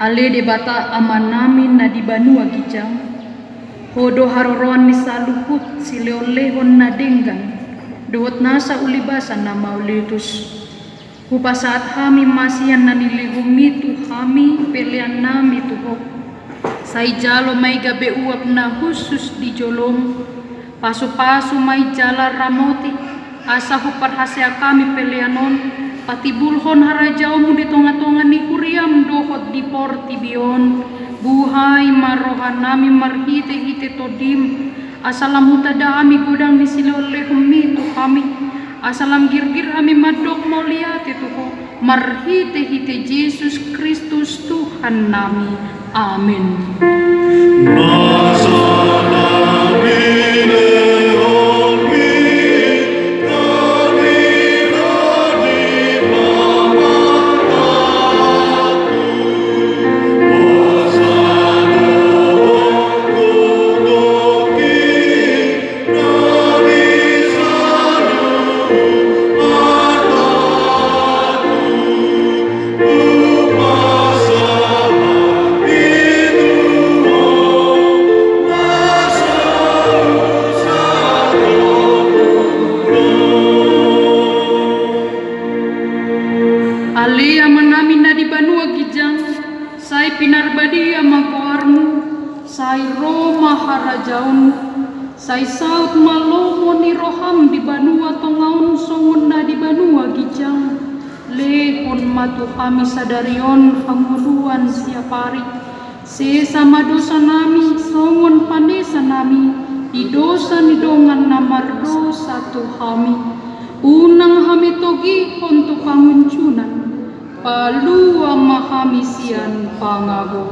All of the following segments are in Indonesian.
Ale debata amanamin na di banua gijang. Hodo haroron ni saluhut sileolehon na denggan. Dohot nasa ulibasan na maulitus. Hupa saat kami masian na nilihumi tu kami pelian nami tuhok. Sai jalo may gabe uap na khusus di jolong. Pasu-pasu may jala ramoti. Asa hupar hasya kami pelianon. Patibulhon harajau mu di tonga-tonga ni kuriam dohot di portibion. Buhay marohan nami marhite-hite todim. Asalam hutada ami godang ni silolehumi tu kami. Asalam girgir ami madok moliate tuho. Marhite-hite Yesus Kristus Tuhan nami. Amin. Alia manami na di banua gijang, sai pinarbadi amakoarmu, sai Roma harajaun, sai saut malomo ni roham di banua tongaun songon na di banua gijang, lehon matu kami sadarion panguluan siapari, sesama dosa nami songon panesa nami, di dosa ni dongan namar dosa tu kami, unang kami togi untuk panguncunan. Palua mahamisian pangago.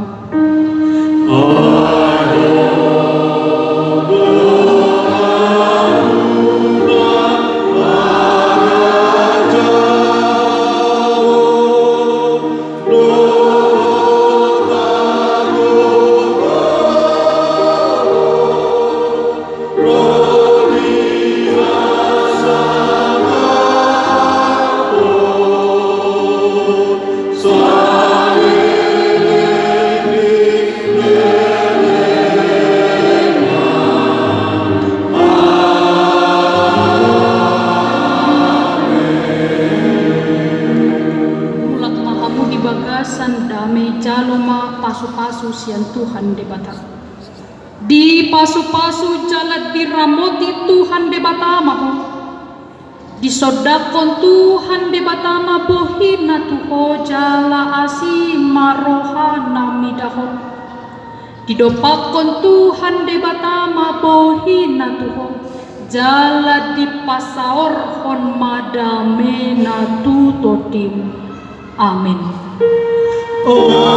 Pasu-pasu sian Tuhan debata. Di pasu-pasu jalat diramoti Tuhan debata maho. Di sodakon Tuhan debata ma bohina tuho jala asi marohana midahon. Di dopakon Tuhan debata ma bohina tuho jala di pasaor hon madame na tutotim. Amin. Oh.